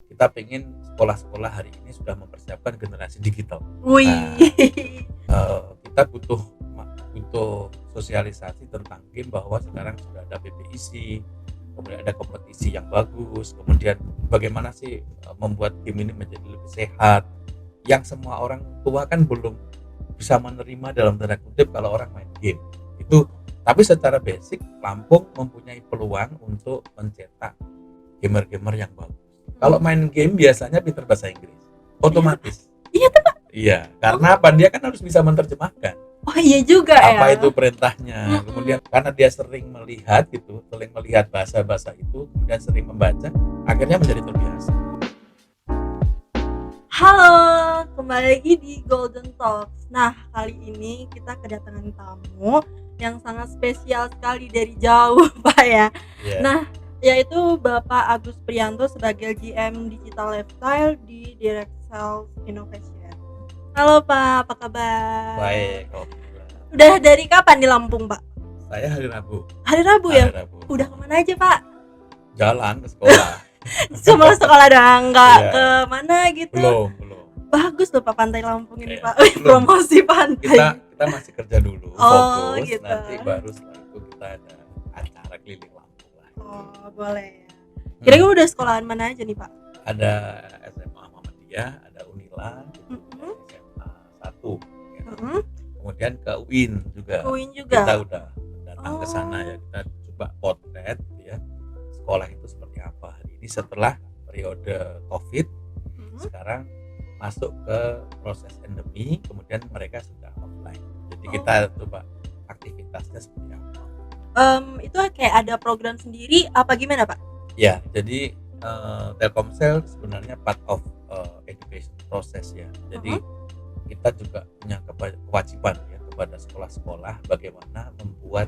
kita pengen sekolah-sekolah hari ini sudah mempersiapkan generasi digital. Wih. Kita butuh sosialisasi tentang game, bahwa sekarang sudah ada PPIC, kemudian ada kompetisi yang bagus, kemudian bagaimana sih membuat game ini menjadi lebih sehat, yang semua orang tua kan belum bisa menerima dalam tanda kutip kalau orang main game itu. Tapi secara basic Lampung mempunyai peluang untuk mencetak gamer-gamer yang bagus. Kalau main game biasanya pinter bahasa Inggris otomatis. Iya tuh Pak. Iya, karena apa? Dia kan harus bisa menerjemahkan Oh iya juga apa ya. itu perintahnya. Kemudian karena dia sering melihat bahasa-bahasa itu, kemudian sering membaca, akhirnya menjadi terbiasa. Halo, kembali lagi di Golden Talks. Nah, kali ini kita kedatangan tamu yang sangat spesial sekali dari jauh, Pak ya. Yeah. Nah, yaitu Bapak Agus Priyanto sebagai GM Digital Lifestyle di Direct Sales Innovation. Halo Pak, apa kabar? Baik. Udah dari kapan di Lampung, Pak? Saya hari Rabu. Hari Rabu ya? Rabu. Udah kemana aja, Pak? Jalan ke sekolah. Cuma sekolah doang, nggak Iya. ke mana gitu? Belum. Bagus loh Pak, pantai Lampung ini Iya. Pak. Promosi pantai. Kita masih kerja dulu, Oh, fokus. gitu. Nanti baru setelah itu kita ada acara keliling Lampung lah. Oh, boleh ya. Kira-kira udah sekolahan mana aja nih Pak? Ada SMA Muhammadiyah, ada Unila, Mhm. SMA 1. Ya. Mm-mm. Kemudian ke UIN juga. UIN juga. Kita udah datang ke sana Oh. ya, kita coba potret ya sekolah itu seperti apa hari ini setelah periode Covid. Mhm. Sekarang masuk ke proses endemi, kemudian mereka sudah offline. Jadi Oh. kita coba aktivitasnya seperti apa. Itu kayak ada program sendiri apa gimana Pak? Ya, jadi Telkomsel sebenarnya part of education process ya. Jadi kita juga punya kewajiban ya kepada sekolah-sekolah bagaimana membuat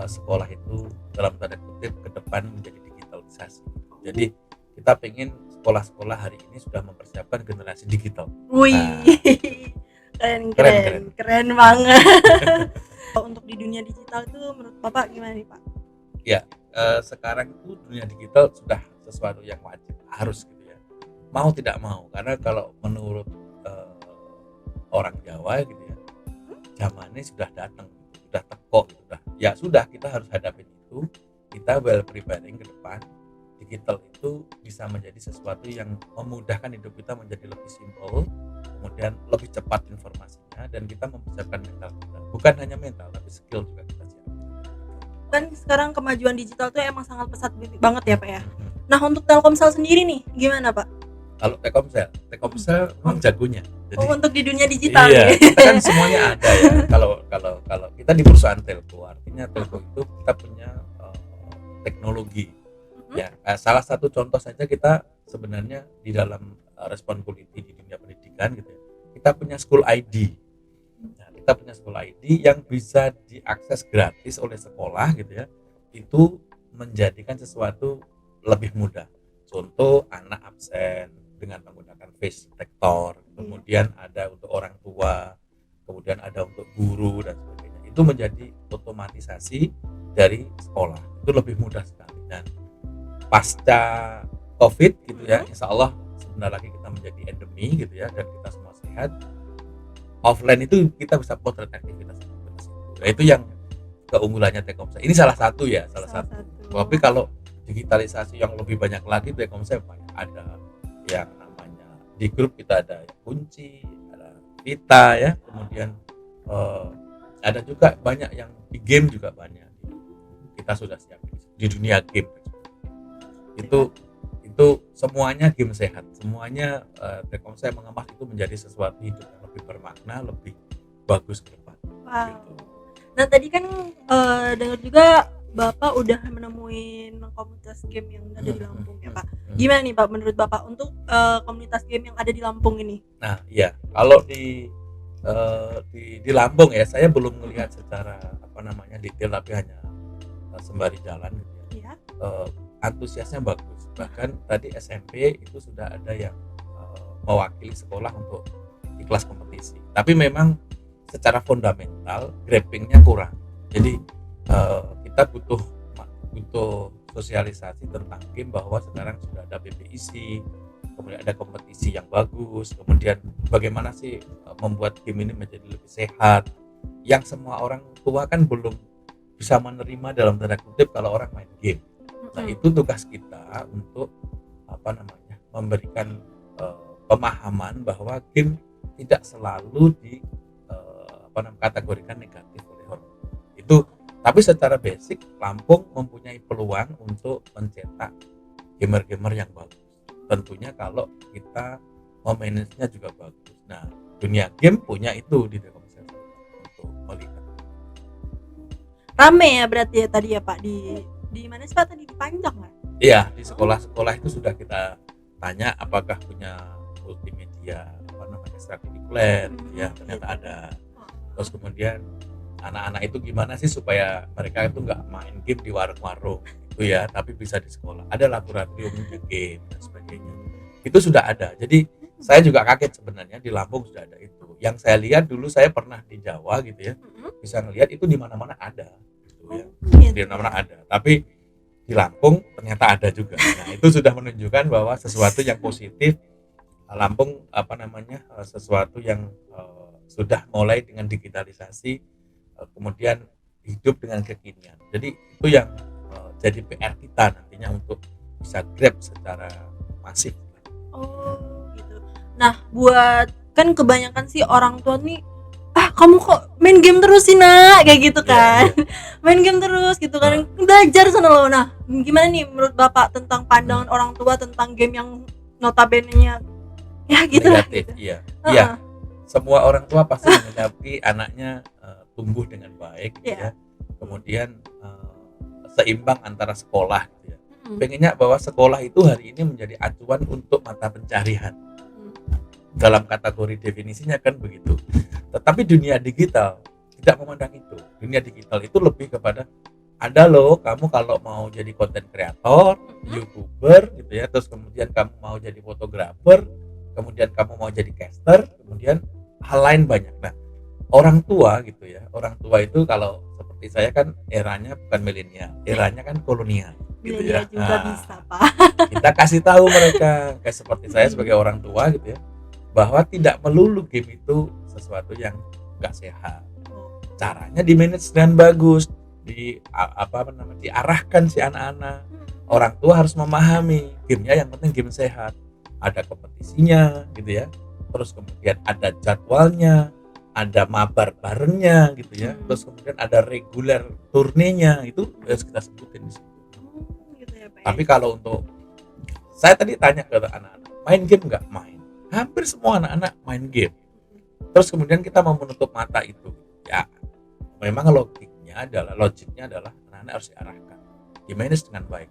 sekolah itu dalam tanda kutip ke depan menjadi digitalisasi. Jadi kita pengen sekolah-sekolah hari ini sudah mempersiapkan generasi digital. Wih. Keren. Keren banget. Untuk di dunia digital itu menurut Bapak gimana nih Pak? Sekarang itu dunia digital sudah sesuatu yang wajib, harus gitu ya. Mau tidak mau, karena kalau menurut orang Jawa gitu ya, zamannya sudah datang, sudah teko, sudah kita harus hadapin itu. Kita well preparing ke depan. Digital itu bisa menjadi sesuatu yang memudahkan hidup kita menjadi lebih simpel, kemudian lebih cepat informasinya, dan kita mempersiapkan mental kita. Bukan hanya mental, tapi skill juga kita siapkan. Kan sekarang kemajuan digital tuh emang sangat pesat banget ya Pak ya. Nah, untuk Telkomsel sendiri nih gimana Pak? Kalau Telkomsel memang jagonya. Jadi Untuk di dunia digital iya, nih. kita kan semuanya ada ya. Kalau kita di perusahaan telco, artinya telco itu kita punya teknologi. Ya, salah satu contoh saja kita sebenarnya di dalam responsibility di dunia pendidikan gitu ya. Kita punya school ID. Nah, kita punya school ID yang bisa diakses gratis oleh sekolah gitu ya. Itu menjadikan sesuatu lebih mudah. Contoh anak absen dengan menggunakan face detector, kemudian ada untuk orang tua, kemudian ada untuk guru dan sebagainya. Itu menjadi otomatisasi dari sekolah. Itu lebih mudah sekali. Dan pasca Covid gitu ya, insya Allah sebentar lagi kita menjadi endemi gitu ya, dan kita semua sehat. Offline itu kita bisa potret aktivitas itu. Nah, itu yang keunggulannya Telkomsel. Ini salah satu. Tapi kalau digitalisasi yang lebih banyak lagi, Telkomsel banyak. Ada yang namanya di grup kita ada kunci, ada Vita ya, kemudian ada juga banyak yang di game juga banyak. Kita sudah siap di dunia game. Itu semuanya game sehat, semuanya Telkomsel mengemas itu menjadi sesuatu hidup yang lebih bermakna, lebih bagus ke depan. Wow. Gitu. Nah tadi kan dengar juga Bapak udah menemuin komunitas game yang ada di Lampung ya Pak. Gimana nih Pak menurut Bapak untuk komunitas game yang ada di Lampung ini? Nah ya, kalau di Lampung ya, saya belum melihat secara detail, tapi hanya sembari jalan gitu ya. Antusiasnya bagus. Bahkan tadi SMP itu sudah ada yang mewakili sekolah untuk di kelas kompetisi. Tapi memang secara fundamental grappingnya kurang. Jadi kita butuh sosialisasi tentang game, bahwa sekarang sudah ada PPIC, kemudian ada kompetisi yang bagus, kemudian bagaimana sih membuat game ini menjadi lebih sehat, yang semua orang tua kan belum bisa menerima dalam tanda kutip kalau orang main game. Nah itu tugas kita untuk memberikan pemahaman bahwa game tidak selalu kategorikan negatif oleh orang. Itu tapi secara basic Lampung mempunyai peluang untuk mencetak gamer-gamer yang bagus. Tentunya kalau kita memanagenya juga bagus. Nah, dunia game punya itu di Telkomsel untuk melihat. Rame ya berarti ya tadi ya Pak di mana sih Pak tadi, di Panjang kan? Iya, di sekolah-sekolah itu sudah kita tanya apakah punya multimedia ekstrakurikuler, ya ternyata ada. Terus kemudian anak-anak itu gimana sih supaya mereka itu nggak main game di warung-warung itu ya, tapi bisa di sekolah. Ada laboratorium game dan sebagainya. Itu sudah ada. Jadi saya juga kaget sebenarnya di Lampung sudah ada itu. Yang saya lihat dulu, saya pernah di Jawa gitu ya, bisa ngelihat itu di mana-mana ada gitu ya. Di mana-mana ada. Tapi di Lampung ternyata ada juga. Nah, itu sudah menunjukkan bahwa sesuatu yang positif. Lampung sesuatu yang sudah mulai dengan digitalisasi, kemudian hidup dengan kekinian. Jadi itu yang jadi PR kita nantinya untuk bisa grab secara masif. Oh gitu. Nah buat kan kebanyakan sih orang tua nih, kamu kok main game terus sih nak, kayak gitu kan. Main game terus gitu kan, belajar sana loh. Nah gimana nih menurut Bapak tentang pandangan orang tua tentang game yang notabene-nya ya gitu negatif, lah gitu. Iya. Semua orang tua pasti menghendaki anaknya tumbuh dengan baik gitu ya. Kemudian seimbang antara sekolah gitu ya. Pengennya bahwa sekolah itu hari ini menjadi acuan untuk mata pencarian. Dalam kategori definisinya kan begitu. Tetapi dunia digital tidak memandang itu. Dunia digital itu lebih kepada ada loh, kamu kalau mau jadi konten kreator, YouTuber gitu ya, terus kemudian kamu mau jadi fotografer, kemudian kamu mau jadi caster, kemudian hal lain banyak. Nah, orang tua gitu ya, orang tua itu kalau seperti saya kan eranya bukan milenial, eranya kan kolonial gitu ya. Juga bisa Pak. Kita kasih tahu mereka, kayak seperti saya sebagai orang tua gitu ya, bahwa tidak melulu game itu sesuatu yang gak sehat. Caranya di manage dengan bagus, diarahkan si anak-anak. Orang tua harus memahami gamenya, yang penting game sehat. Ada kompetisinya gitu ya, terus kemudian ada jadwalnya, ada mabar barengnya gitu ya, terus kemudian ada reguler turnenya, itu harus kita sebutin di situ. Gitu ya, Pak. Tapi kalau untuk saya tadi tanya ke anak-anak, main game nggak? Main. Hampir semua anak-anak main game. Terus kemudian kita mau menutup mata itu, ya memang logiknya adalah anak-anak harus diarahkan, dimanage dengan baik.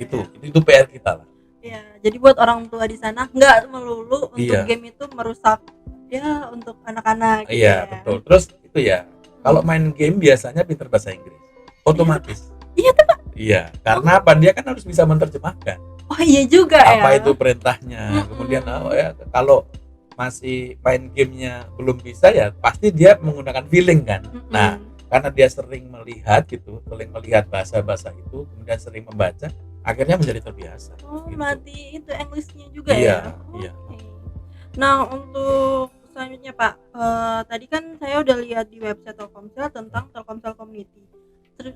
Gitu itu PR kita lah. Ya, jadi buat orang tua di sana nggak melulu untuk game itu merusak ya untuk anak-anak gitu ya. Betul. Terus itu ya, kalau main game biasanya pinter bahasa Inggris otomatis. Iya tuh Pak. Iya, karena apa, dia kan harus bisa menerjemahkan. Oh iya juga apa itu perintahnya. Kemudian kalau masih main gamenya belum bisa, ya pasti dia menggunakan feeling kan. Nah, karena dia sering melihat bahasa-bahasa itu, kemudian sering membaca, akhirnya menjadi terbiasa. Gitu. Mati itu Englishnya juga ya. Iya. Nah untuk selanjutnya Pak, tadi kan saya udah lihat di website Telkomsel tentang Telkomsel Community.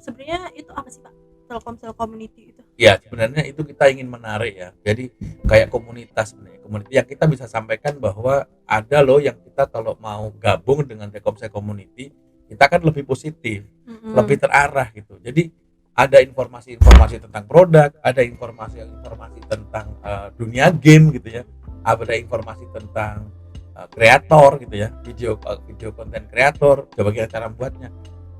Sebenarnya itu apa sih Pak, Telkomsel Community itu? Ya sebenarnya itu kita ingin menarik ya. Jadi kayak komunitas sebenarnya. Komunitas yang kita bisa sampaikan bahwa ada loh yang kita kalau mau gabung dengan Telkomsel Community, kita kan lebih positif, lebih terarah gitu. Jadi ada informasi-informasi tentang produk, ada informasi tentang dunia game gitu ya, ada informasi tentang kreator gitu ya, video konten kreator, bagaimana cara membuatnya.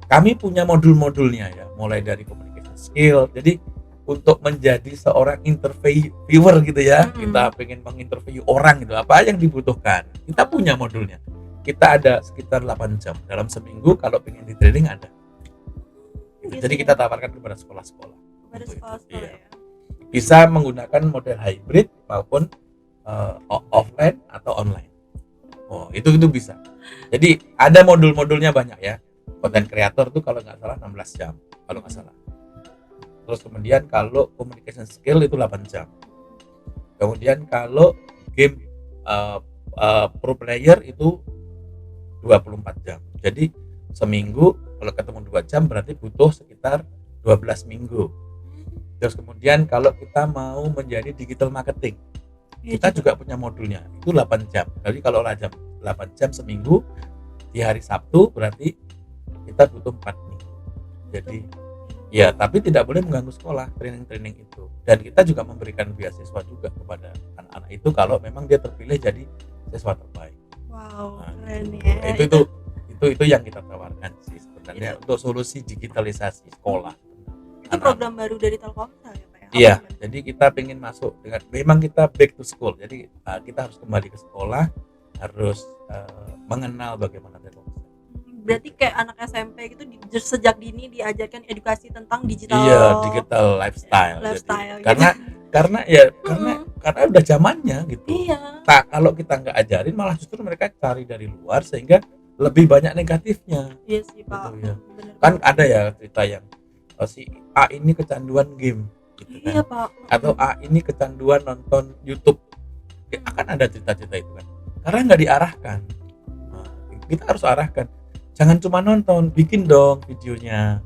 Kami punya modul-modulnya ya, mulai dari communication skill. Jadi untuk menjadi seorang interviewer gitu ya, kita pengen menginterview orang gitu, apa yang dibutuhkan, kita punya modulnya. Kita ada sekitar 8 jam dalam seminggu, kalau pengen di training ada. Jadi kita tawarkan kepada sekolah-sekolah. Ya. Bisa menggunakan model hybrid maupun offline atau online. Oh, itu bisa. Jadi ada modul-modulnya banyak ya. Konten kreator tuh kalau nggak salah 16 jam, kalau nggak salah. Terus kemudian kalau communication skill itu 8 jam. Kemudian kalau game pro player itu 24 jam. Jadi seminggu kalau ketemu 2 jam berarti butuh sekitar 12 minggu. Terus kemudian kalau kita mau menjadi digital marketing, kita juga punya modulnya, itu 8 jam. Jadi kalau 8 jam seminggu di hari Sabtu berarti kita butuh 4 minggu. Jadi ya, tapi tidak boleh mengganggu sekolah training itu. Dan kita juga memberikan beasiswa juga kepada anak-anak itu kalau memang dia terpilih jadi siswa terbaik. Wow, Nah, keren gitu. ya. Itu yang kita tawarkan sih sebenarnya untuk solusi digitalisasi sekolah. Itu program baru dari Telkomsel ya Pak ya? Iya, jadi kita pengen masuk dengan, memang kita back to school. Jadi kita harus kembali ke sekolah, harus mengenal bagaimana Telkomsel. Berarti kayak anak SMP gitu sejak dini diajarkan edukasi tentang digital. Iya, digital lifestyle. Lifestyle Jadi, gitu. karena udah zamannya gitu. Iya. Tak, kalau kita nggak ajarin malah justru mereka cari dari luar sehingga lebih banyak negatifnya. Iya sih Pak. Gitu, ya. Bener. Kan ada ya cerita yang si A ini kecanduan game gitu kan. Iya Pak. Atau A ini kecanduan nonton YouTube. Akan ada cerita-cerita itu kan. Karena nggak diarahkan. Nah, kita harus arahkan. Jangan cuma nonton, bikin dong videonya.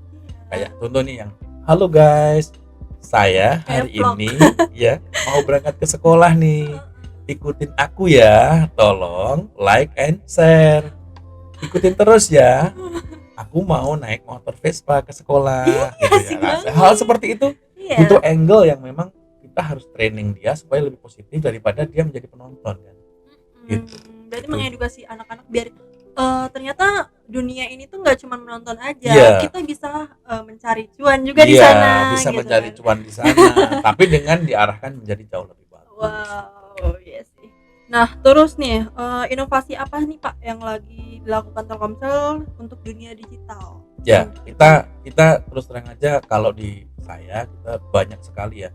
Kayak contoh nih yang, halo guys, saya hari ini ya mau berangkat ke sekolah nih. Ikutin aku ya, tolong like and share. Ikutin terus ya. Aku mau naik motor Vespa ke sekolah. Gitu ya. Hal seperti itu butuh angle yang memang kita harus training dia supaya lebih positif daripada dia menjadi penonton kan. Gitu. Berarti mengedukasi anak-anak biar ternyata dunia ini tuh nggak cuma menonton aja, kita bisa mencari cuan juga di sana. Bisa gitu mencari kan. cuan di sana, tapi dengan diarahkan menjadi jauh lebih bagus. Wow, iya sih. Nah, terus nih inovasi apa nih Pak yang lagi dilakukan Telkomsel untuk dunia digital? Ya, kita terus terang aja kalau di saya kita banyak sekali ya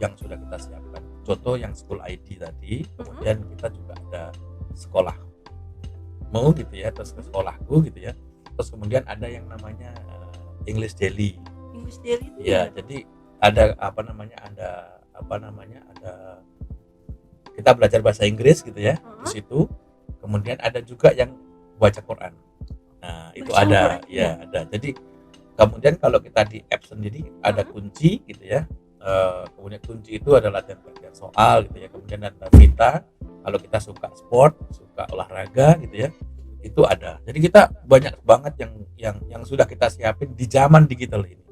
yang sudah kita siapkan. Contoh yang School ID tadi, kemudian kita juga ada sekolah mau gitu ya, terus ke sekolahku gitu ya, terus kemudian ada yang namanya English Daily. English Daily itu ya, jadi ada kita belajar bahasa Inggris gitu ya di situ, kemudian ada juga yang baca Quran. Nah itu ada Quran, ya ada. Jadi kemudian kalau kita di app sendiri ada kunci gitu ya, kemudian kunci itu adalah latihan soal gitu ya, kemudian ada Vita kalau kita suka sport, suka olahraga gitu ya, itu ada. Jadi kita banyak banget yang sudah kita siapin di zaman digital ini.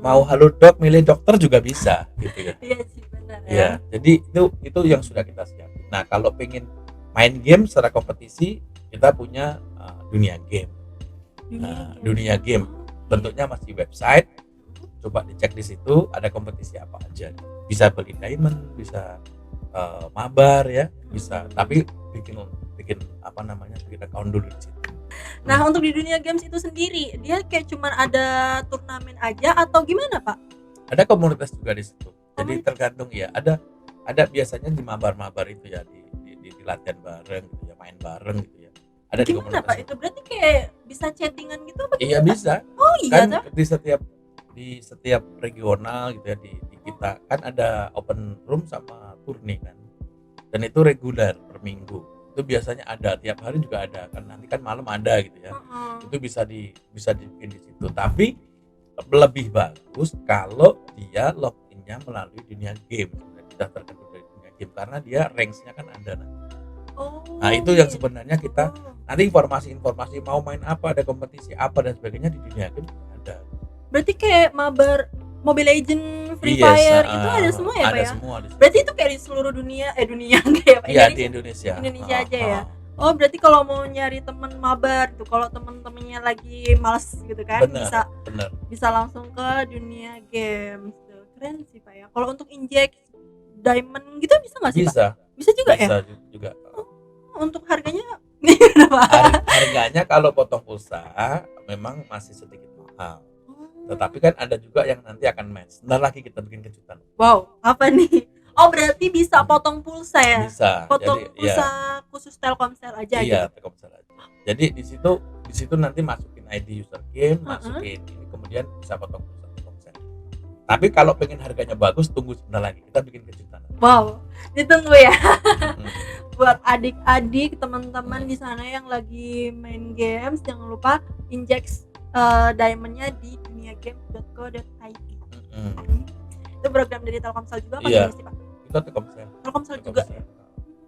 Mau halodoc milih dokter juga bisa gitu ya. Iya sih benar ya. Ya, jadi itu yang sudah kita siapin. Nah, kalau pengen main game secara kompetisi, kita punya dunia game. Dunia game bentuknya masih website. Coba dicek di situ ada kompetisi apa aja. Bisa beli diamond, bisa mabar ya, bisa, tapi bikin account dulu di situ. Nah, untuk di dunia games itu sendiri, dia kayak cuman ada turnamen aja atau gimana, Pak? Ada komunitas juga di situ. Jadi tergantung ya, ada biasanya di mabar-mabar itu ya, di latihan bareng gitu ya, main bareng gitu ya. Ada gimana, di komunitas Pak? Itu berarti kayak bisa chattingan gitu apa? Iya bisa. Oh iya kan di setiap regional gitu ya, di kita kan ada open room sama turni kan, dan itu reguler per minggu, itu biasanya ada tiap hari juga ada kan, nanti kan malam ada gitu ya. Itu bisa dibikin di situ, tapi lebih bagus kalau dia loginnya melalui dunia game, sudah terkenal dari dunia game karena dia ranksnya kan ada nah itu yang sebenarnya kita nanti informasi mau main apa, ada kompetisi apa dan sebagainya di dunia game ada. Berarti kayak mabar Mobile Legend, Free Fire itu ada semua ya Pak ya? Semua berarti itu kayak di seluruh dunia kayak Pak? Iya di Indonesia aja ya. Oh berarti kalau mau nyari temen mabar tuh, kalau temen-temennya lagi males gitu kan, bisa langsung ke dunia games tuh. Keren sih Pak ya. Kalau untuk injek diamond gitu bisa nggak sih Pak? Bisa juga ya? Bisa juga. Untuk harganya gimana Pak? Harganya kalau potong pulsa memang masih sedikit mahal. Tetapi kan ada juga yang nanti akan match. Ntar lagi kita bikin kejutan. Wow, apa nih? Oh berarti bisa potong pulsa ya? Bisa. Potong pulsa khusus Telkomsel aja. Iya, gitu? Telkomsel aja. Jadi di situ nanti masukin ID user game, masukin ini, kemudian bisa potong pulsa Telkomsel. Tapi kalau pengen harganya bagus, tunggu sebentar lagi, kita bikin kejutan. Wow, ditunggu ya. Hmm. Buat adik-adik teman-teman di sana yang lagi main games, jangan lupa injek diamondnya di duniagames.co.id. Itu program dari Telkomsel juga apa Iya. gimana sih Pak? Kita Telkomsel. Telkomsel juga.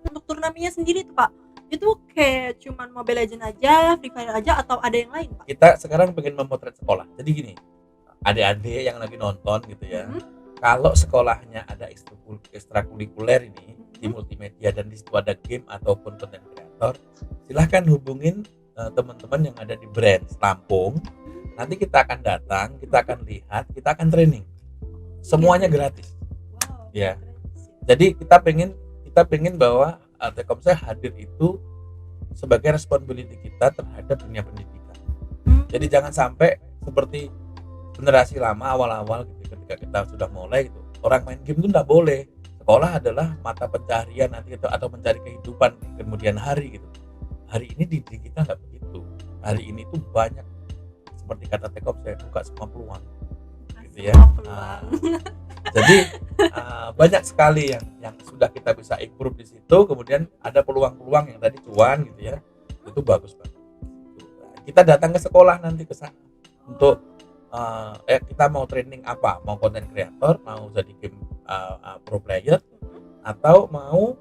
Untuk turnamennya sendiri tuh Pak, itu kayak cuman Mobile Legends aja, Free Fire aja, atau ada yang lain Pak? Kita sekarang pengen memotret sekolah. Jadi gini, adik-adik yang lagi nonton gitu ya, kalau sekolahnya ada ekstrakurikuler ini di multimedia dan di situ ada game ataupun content creator, silahkan hubungin teman-teman yang ada di Brands Lampung. Nanti kita akan datang, kita akan lihat, kita akan training, semuanya gratis. Wow. Ya. Jadi kita pengen bahwa Telkomsel hadir itu sebagai responsibility kita terhadap dunia pendidikan. Jadi jangan sampai seperti generasi lama awal-awal gitu, ketika kita sudah mulai gitu, orang main game itu nggak boleh. Sekolah adalah mata pencaharian nanti itu, atau mencari kehidupan di kemudian hari gitu. Hari ini di kita nggak begitu. Hari ini tuh banyak, seperti kata Telkomsel, buka semua peluang gitu ya. Jadi banyak sekali yang sudah kita bisa improve di situ. Kemudian ada peluang-peluang yang tadi cuan gitu ya, itu bagus banget. Kita datang ke sekolah nanti ke sana untuk kita mau training apa, mau content creator, mau jadi game pro player, atau mau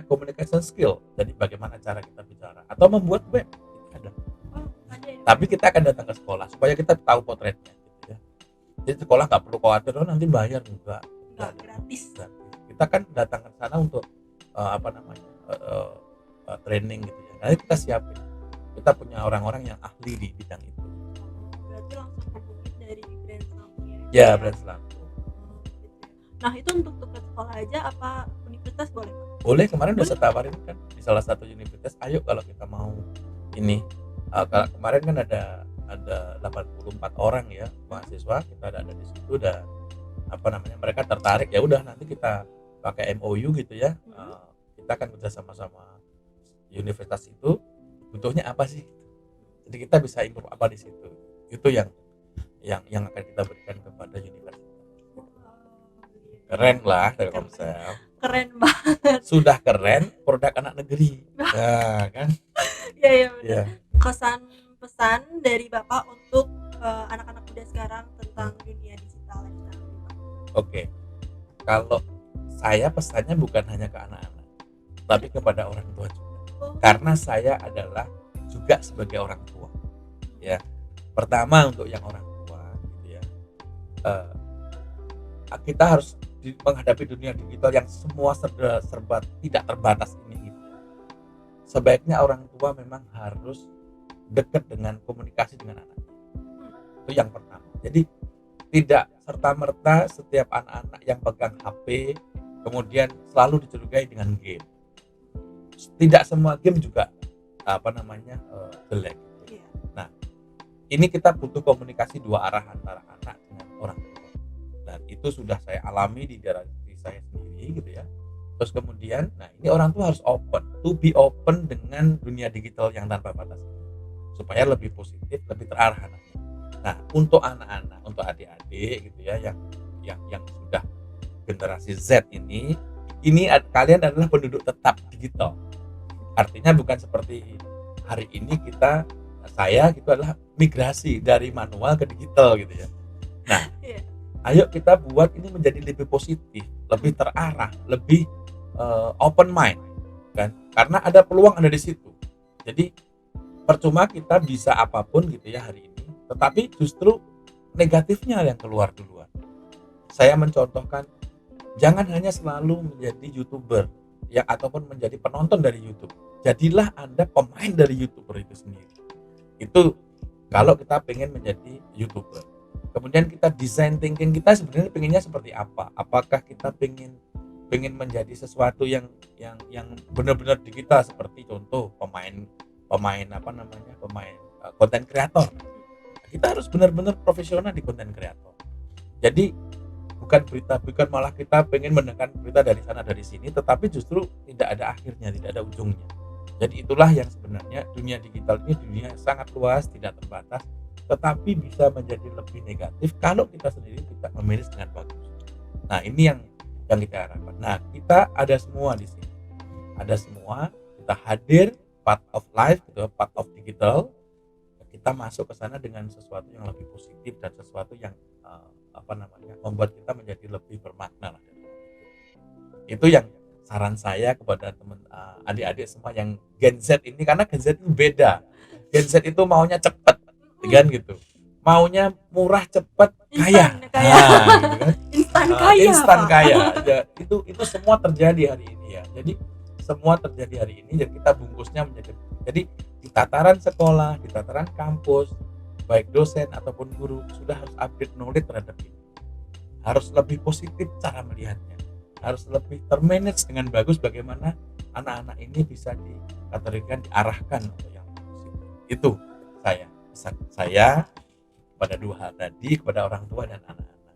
communication skill, jadi bagaimana cara kita bicara, atau membuat web, ada. Tapi kita akan datang ke sekolah supaya kita tahu potretnya gitu ya. Jadi sekolah nggak perlu khawatir nanti bayar, enggak gratis. Kita kan datang ke sana untuk training gitu ya. Nanti kita siapin, kita punya orang-orang yang ahli di bidang itu. Berarti langsung hubungin dari Brands Lampung ya. Brands Lampung. Nah itu untuk tugas sekolah aja apa universitas boleh Pak? Boleh, kemarin udah saya tawarin kan di salah satu universitas, ayo kalau kita mau ini. Kemarin kan ada 84 orang ya mahasiswa, kita ada di situ, dan mereka tertarik, ya udah nanti kita pakai MOU gitu ya. Kita akan kerja sama-sama universitas itu, butuhnya apa sih, jadi kita bisa improve apa di situ. Itu yang akan kita berikan kepada universitas. Keren lah Telkomsel. Keren banget. Sudah keren, produk anak negeri. Nah, kan? Iya benar. Ya. Kesan pesan dari Bapak untuk anak-anak muda sekarang tentang dunia digital yang sekarang. Oke. Kalau saya pesannya bukan hanya ke anak-anak, tapi kepada orang tua juga. Karena saya adalah juga sebagai orang tua. Ya. Pertama untuk yang orang tua gitu ya. Kita harus menghadapi dunia digital yang semua serba tidak terbatas ini gitu. Sebaiknya orang tua memang harus dekat dengan komunikasi dengan anaknya. Itu yang pertama. Jadi tidak serta-merta setiap anak-anak yang pegang HP kemudian selalu dicurigai dengan game. Tidak semua game juga jelek. Nah, ini kita butuh komunikasi dua arah antara anak dengan orang tua. Dan itu sudah saya alami di daerah saya sendiri gitu ya. Terus kemudian, nah ini orang tua harus to be open dengan dunia digital yang tanpa batas supaya lebih positif, lebih terarah anaknya. Nah, untuk anak-anak, untuk adik-adik gitu ya, yang sudah generasi Z ini kalian adalah penduduk tetap digital. Artinya bukan seperti hari ini saya gitu adalah migrasi dari manual ke digital gitu ya. Nah, ayo kita buat ini menjadi lebih positif, lebih terarah, lebih open mind kan, karena ada peluang ada di situ. Jadi percuma kita bisa apapun gitu ya hari ini, tetapi justru negatifnya yang keluar duluan. Saya mencontohkan, jangan hanya selalu menjadi YouTuber ya, ataupun menjadi penonton dari YouTube. Jadilah Anda pemain dari YouTuber itu sendiri. Itu kalau kita pengen menjadi YouTuber. Kemudian kita design thinking kita sebenarnya pengennya seperti apa? Apakah kita pengen menjadi sesuatu yang benar-benar digital, seperti contoh pemain content creator. Kita harus benar-benar profesional di content creator. Jadi bukan malah kita pengen mendengarkan berita dari sana dari sini, tetapi justru tidak ada akhirnya, tidak ada ujungnya. Jadi itulah yang sebenarnya dunia digital ini dunia yang sangat luas, tidak terbatas. tetapi bisa menjadi lebih negatif kalau kita sendiri tidak memanage dengan bagus. Nah, ini yang kita harapkan. Nah, kita ada semua di sini. Ada semua, kita hadir, part of life gitu, part of digital. Kita masuk ke sana dengan sesuatu yang lebih positif dan sesuatu yang membuat kita menjadi lebih bermakna lah. Itu yang saran saya kepada teman adik-adik semua yang Gen Z ini, karena Gen Z itu beda. Gen Z itu maunya cepet, kan gitu. Maunya murah, cepet, kaya. Instan kaya. Gitu kan. Instan kaya. Instan Pak. kaya. Ya, itu semua terjadi hari ini ya. Jadi semua terjadi hari ini dan kita bungkusnya menjadi. Jadi di tataran sekolah, di tataran kampus, baik dosen ataupun guru sudah harus update knowledge terhadap ini. Harus lebih positif cara melihatnya. Harus lebih termanage dengan bagus bagaimana anak-anak ini bisa dikategorikan, diarahkan untuk yang positif. Itu pesan saya pada dua hal tadi, kepada orang tua dan anak-anak.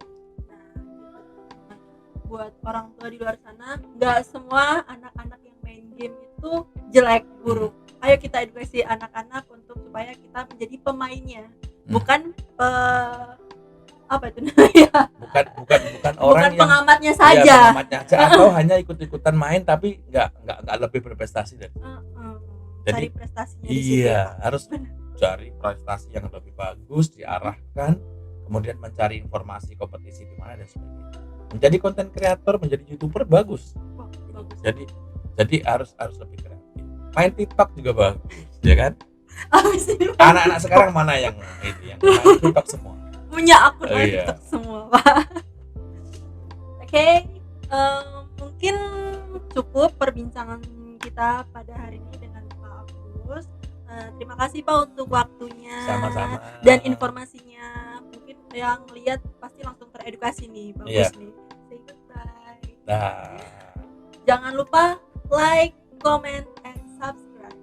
Buat orang tua di luar sana, nggak semua anak-anak yang main game itu jelek, buruk. Ayo kita edukasi anak-anak untuk supaya kita menjadi pemainnya, bukan apa itu namanya? Bukan orang yang pengamatnya saja. Atau hanya ikut-ikutan main tapi nggak lebih berprestasi dari. Jadi prestasinya di situ. Iya, harus cari prestasi yang lebih bagus, diarahkan, kemudian mencari informasi kompetisi di mana dan sebagainya. Menjadi konten kreator, menjadi YouTuber bagus. Bagus. Jadi harus lebih kreatif. Main TikTok juga bagus, ya kan? Anak-anak sekarang mana yang main TikTok semua? Punya akun TikTok semua, Pak. Oke, mungkin cukup perbincangan kita pada hari ini dengan Pak Agus. Terima kasih Pak untuk waktunya. Sama-sama. Dan informasinya. Mungkin yang lihat pasti langsung teredukasi nih, bagus nih. Say goodbye. Jangan lupa like, comment, and subscribe.